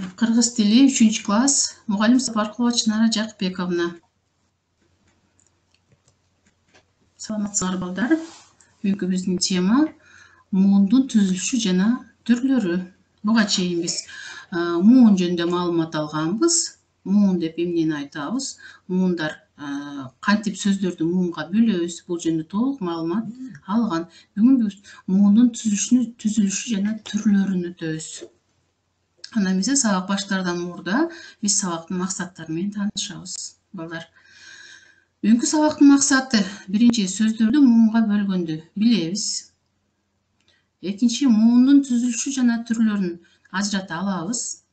Кыргыз тили 3-класс. Мугалим Сапаркулова Чынара Жакпековна. Саламатсыңар балдар. Бүгүнкү биздин тема муундун түзүлүшү жана түрлөрү. Буга чейин биз муун жөнүндө маалымат алганбыз. Муун деп эмнени айтабыз? Муундар кантип сөздөрдү муунга бөлөбүз? Бул жөнүндө толук маалымат алган. Бүгүн биз муундун түзүлүшү жана түрлөрүн өтөбүз. Андан эмесе сабак баштаардан мурда биз сабактын максаттары менен таанышабыз. Балдар, бүгүнкү сабактын максаты биринчи сөздөрдү муунга бөлгөндү билебиз. Экинчи, муундун түзүлүшү жана түрлөрүн ажырата алабыз.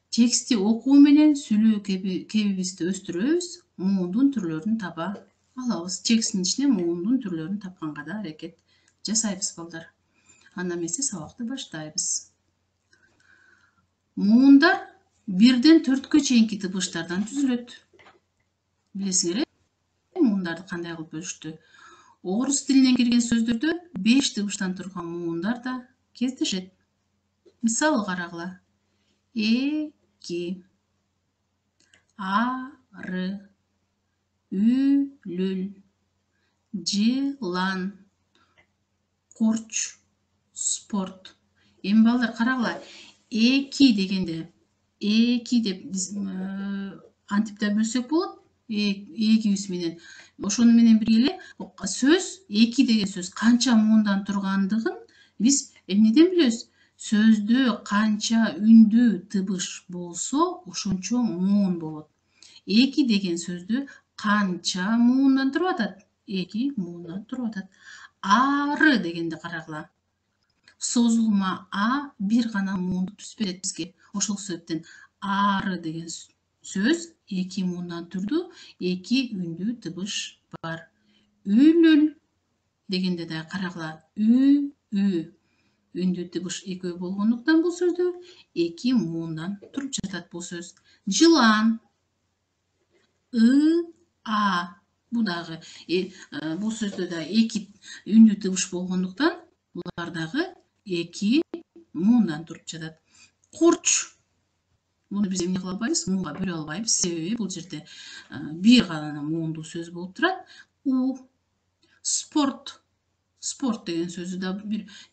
Текстти окуу менен сүйлөө кебибизди өстүрөбүз. Муундун түрлөрүн таба алабыз. Тексттин ичинен муундун түрлөрүн тапканга да аракет жасайбыз балдар. Андан эмесе сабакты баштайбыз. Муундар 1-ден 4-кө чейинки тыбыштардан түзүлөт. Билесиңер, муундарды кандай кылып бөлүштү? Орус тилинен кирген сөздөрдө 5 тыбыштан турган муундар да кездешет. Мисалы карагыла. Эки, ары, үлүл, жылан, корч, спорт. Эми балдар карагыла. Эки дегенде, эки деп биз антип да бөлсөк болот. Эгибиз менен. Ошону менен бирге эле сөз, эки деген сөз канча муундан тургандыгын биз эмнеден билебиз? Сөздө канча үндүү тыбыш болсо, ошончо муун болот. Эки деген сөздө канча муундан туруп атат? Эки муундан туруп атат. Ары дегенде карагыла. Созулма а бир гана муунду түзүп берет бизге. Ошол себептен ары деген сөз эки муундан турду, эки үндүү тыбыш бар. Үлүл дегенде да карагыла. Үндүү тыбыш экөө болгондуктан бул сөздө эки муундан туруп жатат бул сөз. Жылан. А. Бул дагы бул сөздө да эки үндүү тыбыш болгондуктан булар дагы эки муундан туруп жатат. Корч. Муну биз эмне кыла албайбыз? Муунга бөлө албайбыз. Себеби бул жерде бир гана муундуу сөз болуп турат. Спорт. Спорт деген сөзү да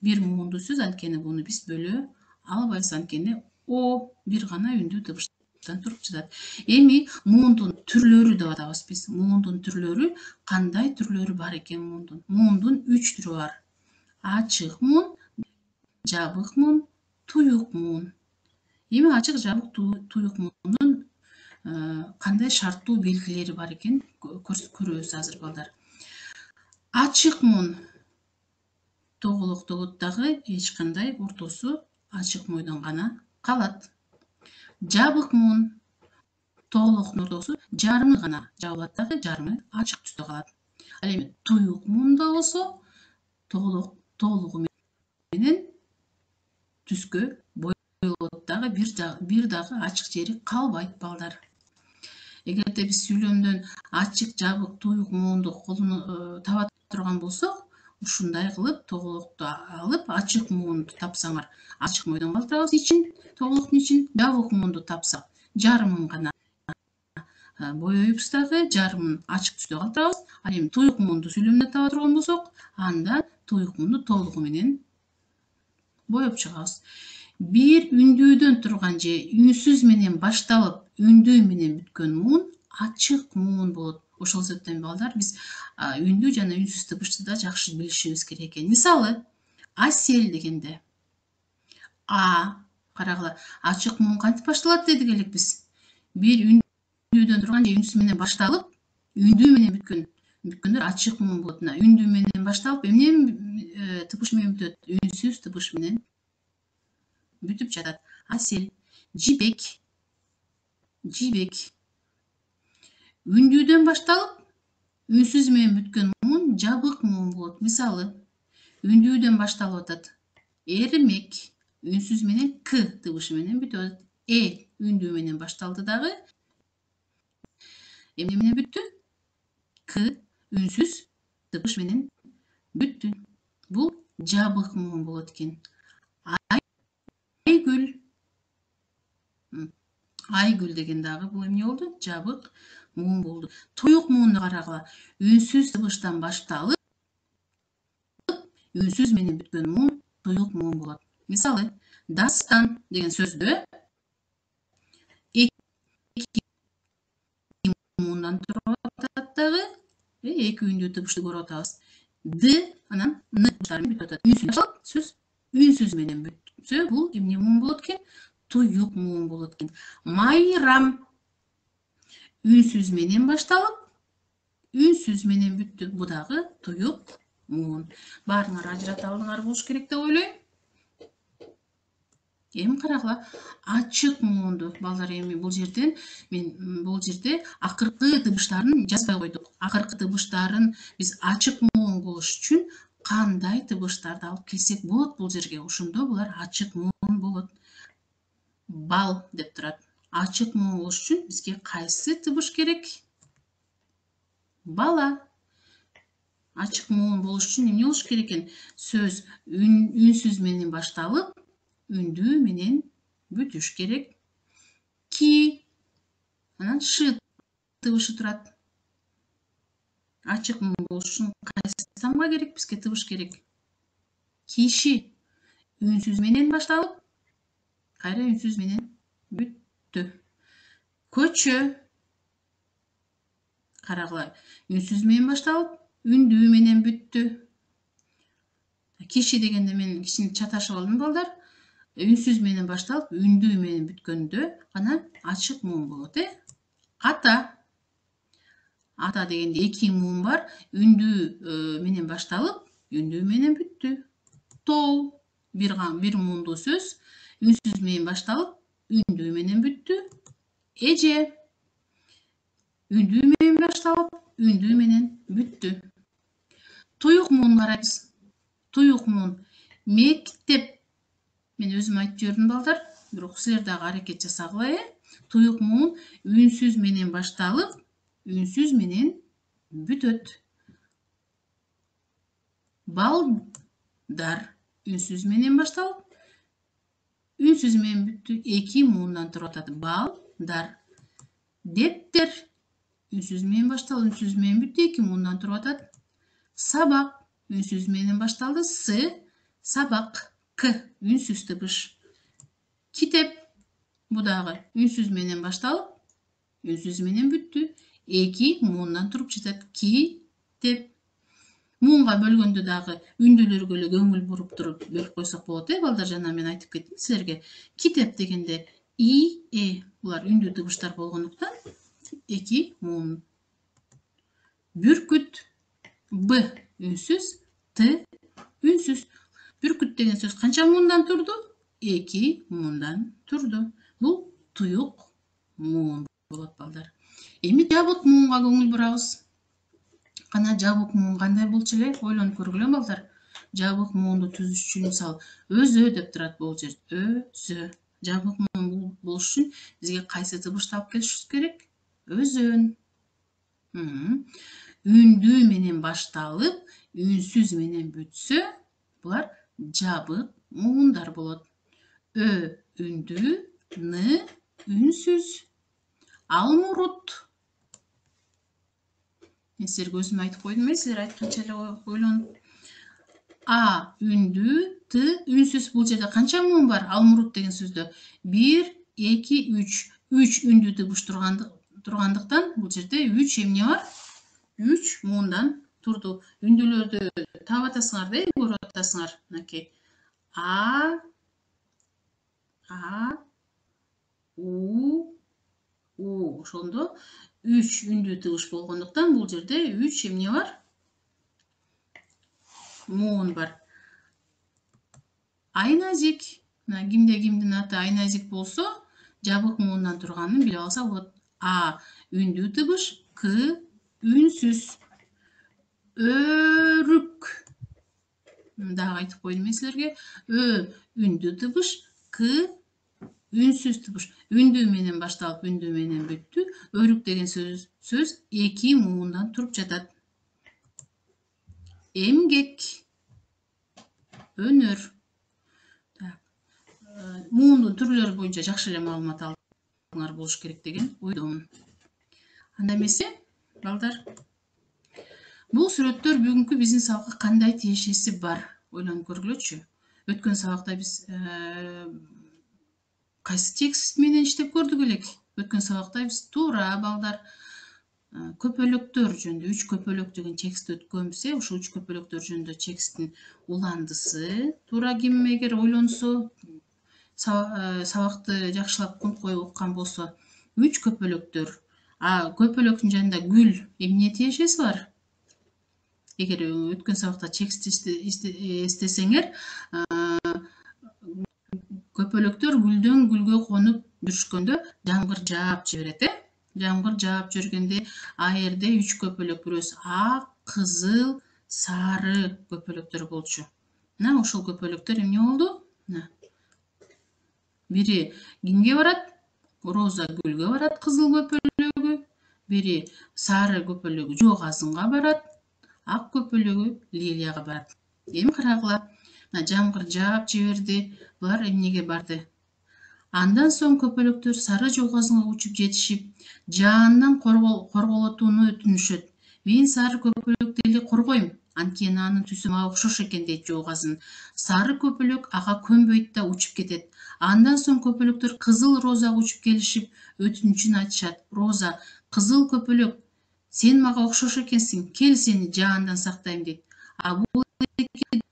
бир муундуу сөз, анткени буну биз бөлө албайбыз. Анткени о бир гана үндүү тыбыштан туруп жатат. Эми муундун түрлөрү деп атабыз биз. Муундун түрлөрү, кандай түрлөрү бар экен муундун? Муундун 3 түрү бар. Ачык муун, жабык муун, туюк муун. Эми ачык, жабык, туюк муундун кандай шарттуу белгилери бар экен көрөбүз азыр балдар. Ачык муун тоголоктогот дагы эч кандай ортосу ачык бойдон гана калат. Жабык муун тоголоктун ортосу жарымы гана жабылат дагы, жарымы ачык түстө калат. Ал эми туюк муунда болсо толугу менен түскө боелот дагы, бир дагы ачык жери калбайт балдар. Эгерде биз сүйлөмдөн ачык, жабык, туюк муунду таба турган болсок, ушундай кылып тоголокту алып ачык муунду тапсаңар, ачык бойдон калтырабыз ичин, тоголоктун ичин. Жабык муунду тапсак, жарымын гана боёйбуз дагы, жарымын ачык түстө калтырабыз. Ал эми туюк муунду сүйлөмдө таба турган болсок, анда туюк муунду толугу менен боеп чыгабыз. Бир үндүүдөн турган же үнсүз менен башталып, үндүү менен бүткөн муун ачык муун болот. Ошол себептен балдар биз үндүү жана үнсүз тыбышты да жакшы билишибиз керек экен. Мисалы, асел дегенде карагыла, ачык муун кантип башталат дедик элек биз? Бир үндүүдөн турган же үнсүз менен башталып, үндүү менен бүткөндөр ачык муун болот. Үндүү менен башталып, эмне тыбыш менен бүтөт? Үнсүз тыбыш менен бүтүп жатат. Асел. Жибек. Үндүүдөн башталып, үнсүз менен бүткөн муун жабык муун болот. Мисалы, үндүүдөн башталып атат. Эрмек. Үнсүз менен к тыбышы менен бүтүп атат. Үндүү менен башталды дагы. Эмне менен бүттү? К үнсүз тыбыш менен бүттү. Бул жабык муун болот экен. Айгүл. Айгүл деген дагы бул эмне болду? Жабык муун болду. Туюк муунду карагыла. Үнсүз тыбыштан башталып, үнсүз менен бүткөн муун туюк муун болот. Мисалы, дастан деген сөздө эки муундан туруп атат дагы, эки үндүү тыбышты көрүп атабыз. Д анан н тыбыштары менен бүтүп атат. Үнсүз башталып, сөз үнсүз менен бүтсө, бул эмне муун болот экен? Туюк муун болот экен. Майрам үнсүз менен башталып, үнсүз менен бүттү. Бу дагы туюк муун. Баарыңар ажырата алдыңар болуш керек деп ойлойм. Эми карагыла, ачык муунду балдар, эми бул жерде акыркы тыбыштарын жазбай койдук. Акыркы тыбыштарын биз ачык муун болуш үчүн кандай тыбыштарды алып келсек болот бул жерге? Ошондо булар ачык муун болот. Бал деп турат. Ачык муун болуш үчүн бизге кайсы тыбыш керек? Бала. Ачык муун болуш үчүн эмне болуш керек экен? Сөз үнсүз менен башталып, үндүү менен бүтүш керек. Ки. Анан ш тыбышы турат. Ачык муун болуш үчүн кайсы тамга керек? Бизге тыбыш керек. Киши. Үнсүз менен башталып, кайра үнсүз менен бүттү. Көчө. Карагыла, үнсүз менен башталып, үндүү менен бүттү. Киши дегенде мен кичине чаташып алдым балдар. Үнсүз менен башталып, үндүү менен бүткөндө гана ачык муун болот, Ата. Ата дегенде эки муун бар. Үндүү менен башталып, үндүү менен бүттү. Тол. Бир муундуу сөз. Үнсүз менен башталып, үндүү менен бүттү. Эже. Үндүү менен башталып, үндүү менен бүттү. Туюк муун карайбыз. Туюк муун. Мектеп. Мен өзүм айтып жибердим балдар, бирок силер дагы аракет жасагыла, Туюк муун үнсүз менен башталып, үнсүз менен бүтөт. Балдар. Үнсүз менен башталып, үнсүз менен бүттү. Эки муундан туруп атат. Балдар. Дептер. Үнсүз менен башталып, үнсүз менен бүттү. Эки муундан туруп атат. Сабак. Үнсүз менен башталды. С. Сабак. К. Үнсүз тыбыш. Китеп. Бу дагы үнсүз менен башталып, үнсүз менен бүттү. Эки муундан туруп жатат. Китеп. Муунга бөлгөндө дагы үндүүлөргө эле көңүл буруп туруп бөлүп койсок болот, балдар. Жана мен айтып кеттим силерге. Китеп дегенде и, булар үндүү тыбыштар болгондуктан эки муун. Бүркүт. Б үнсүз, Т үнсүз. Бүркүт деген сөз канча муундан турду? Эки муундан турду. Бул туюк муун болот, балдар. Эми жабык муунга көңүл бурабыз. Кана жабык муун кандай болчу эле? Ойлонуп көргүлө, балдар. Жабык муунду түзүш үчүн мисалы өзү деп турат бул жерде. Өзү. Жабык муун болуш үчүн бизге кайсы тыбышты алып келишибиз керек? Өзөн. Үндүү менен башталып, үнсүз менен бүтсө, булар жабык муундар болот. Ö үндүү, Н үнсүз. Алмурут. Мен силерге өзүм айтып койдум, силер айтканча эле ойлонуп. А үндүү, Т үнсүз. Бул жерде канча муун бар? Алмурут деген сөздө 1, 2, 3. 3 үндүү тыбыш тургандыктан бул жерде 3 эмне бар? 3 муундан турду. Үндүүлөрдү таап атасыңар да, көрүп атасыңар. Мынакей. А, У, ошондо 3 үндүү тыбыш болгондуктан бул жерде 3 эмне бар? Муун бар. Айназик. Мына кимдин аты Айназик болсо, жабык муундан турганын билип алса болот. А үндүү тыбыш, К үнсүз. Өрүк. Дагы айтып койдум силерге. Ö үндүү тыбыш, К үнсүз тыбыш. Үндүү менен башталып, үндүү менен бүттү. Өрүк деген сөз эки муундан туруп жатат. Эмгек. Өнөр. Муундун түрлөрү боюнча жакшы эле маалымат алдым. болуш керек деген ойдомун. Анда эмесе, балдар, бул сүрөттөр бүгүнкү биздин сабакка кандай тиешеси бар? Ойлонуп көргүлөчү. Өткөн сабакта биз кайсы текст менен иштеп көрдүк элек? Өткөн сабакта биз туура балдар көпөлөктөр жөнүндө 3 көпөлөк деген текст өткөнбүз. Ошол 3 көпөлөктөр жөнүндө тексттин уландысы туура ким эгер ойлонсо, сабакты жакшылап кунт коюп уккан болсо, 3 көпөлөктөр. Көпөлөктүн жанында гүл эмне тиешеси бар? Эгер өткөн сабакта текст эстесеңер, көпөлөктөр гүлдөн гүлгө конуп жүрүшкөндө жамгыр жаап жиберет, Жамгыр жаап жүргөндө а жерде 3 көпөлөк, бирөөсү ак, кызыл, сары көпөлөктөр болчу. Мына ошол көпөлөктөр эмне болду? Бири кимге барат? Роза гүлгө барат, кызыл көпөлөгү. Бири сары көпөлөгү жок азынга барат, ак көпөлөгү лилияга барат. Эми карагыла. Жамгыр жаап жиберди. Булар эмнеге барды? Андан соң көпөлөктөр сары жок азынга учуп жетишип, жаандан корголотууну өтүнүшөт. Мен сары көпөлөктү эле коргойм, анткени анын түсү мага окшош экен дейт жок азын. Сары көпөлөк ага көнбөйт да учуп кетет. Андан соң көпөлөктөр кызыл розага учуп келишип, өтүнүчүн айтышат. Роза, кызыл көпөлөк, сен мага окшош экенсиң, кел сени жаандан сактайм дейт. Бул эки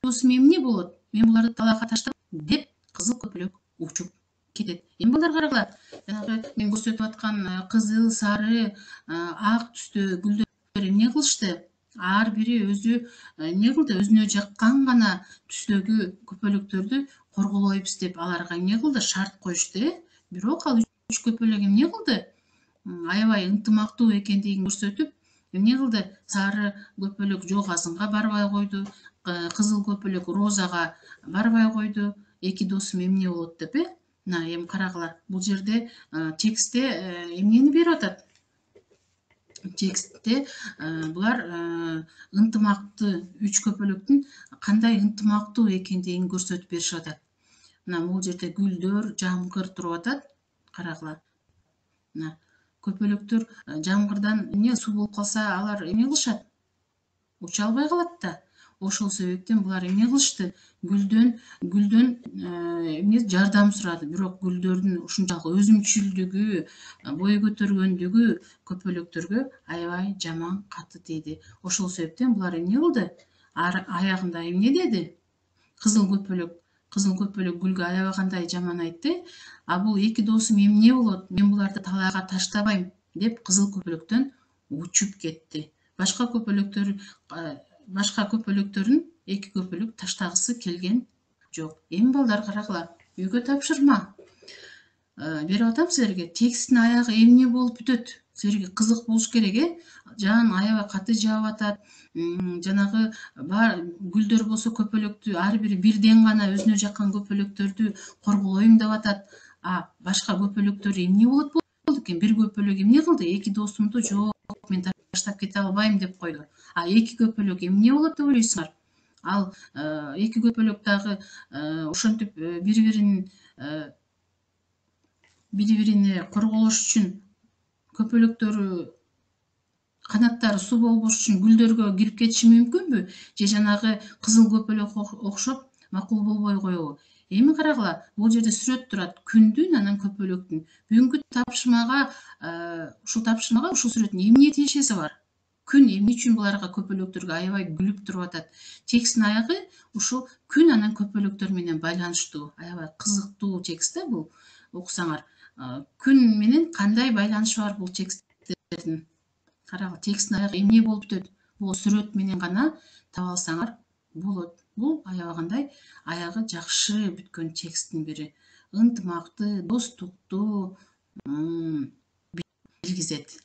досум эмне болот? Мен буларды талаакка таштап деп кызыл көпөлөк учуп кетет. Эми балдар карагыла. Жанагы мен көрсөтүп аткан кызыл, сары, ак түстө гүлдөр эмне кылышты? Ар бири өзү эмне кылды? Өзүнө жаккан гана түстөгү көпөлөктөрдү корголойбуз деп аларга эмне кылды? Шарт коюшту. Бирок ал 3 көпөлөк эмне кылды? Аябай ынтымактуу экендигин көрсөтүп, эмне кылды? Сары көпөлөк жок азынга барбай койду, кызыл көпөлөк розага барбай койду. Эки досум эмне болот деп, Мына эми карагыла. Бул жерде текстте эмнени берип атат? Текстте булар ынтымактуу 3 көпөлөктүн кандай ынтымактуу экендигин көрсөтүп беришип атат. Мына бул жерде гүлдөр, жамгыр туруп атат. Карагыла. Мына көпөлөктөр жамгырдан эмне суу болуп калса, алар эмне кылышат? Уча албай калат да. Ошол себептен булар эмне кылышты? Гүлдөн эмне жардам сурады. Бирок гүлдөрдүн ушунчалык өзүмчүлдүгү, бой көтөргөндүгү көпөлөктөргө аябай жаман каты тийди. Ошол себептен булар эмне кылды? Аягында эмне деди? Кызыл көпөлөк гүлгө аябагандай жаман айтты. Бул эки досум эмне болот? Мен буларды талаакка таштабайм деп кызыл көпөлөктөн учуп кетти. Башка көпөлөктөрүн эки көпөлөк таштагысы келген жок. Эми балдар карагыла. Үйгө тапшырма берип атам силерге. Тексттин аягы эмне болуп бүтөт? Силерге кызык болуш керек, Жаан аябай каты жаап атат. Жанагы гүлдөр болсо көпөлөктү ар бири бирден гана өзүнө жаккан көпөлөктөрдү корголойм деп атат. Башка көпөлөктөр эмне болот экен? Бир көпөлөк эмне кылды? Эки досумду жок, мен таштап кете албайм деп койду. Эки көпөлөк эмне болот деп ойлойсуңар? Ал эки көпөлөк дагы ошентип бири-бирине корголош үчүн көпөлөктөрү канаттары суу болбош үчүн гүлдөргө кирип кетиши мүмкүнбү? Же жанагы кызыл көпөлөк окшоп макул болбой коебу? Эми карагыла, бул жерде сүрөт турат. Күндүн анан көпөлөктүн. Бүгүнкү тапшырмага ушул сүрөттүн эмне тиешеси бар? Күн эмне үчүн буларга көпөлөктөргө аябай күлүп туруп атат? Тексттин аягы ушул күн анан көпөлөктөр менен байланыштуу, аябай кызыктуу текст да бул. Окусаңар, күн менен кандай байланышы бар бул тексттердин? Карагыла, тексттин аягы эмне болуп бүтөт? Бул сүрөт менен гана таба алсаңар болот. Бул аябагандай аягы жакшы бүткөн тексттин бири. Ынтымакты, достукту билгизет.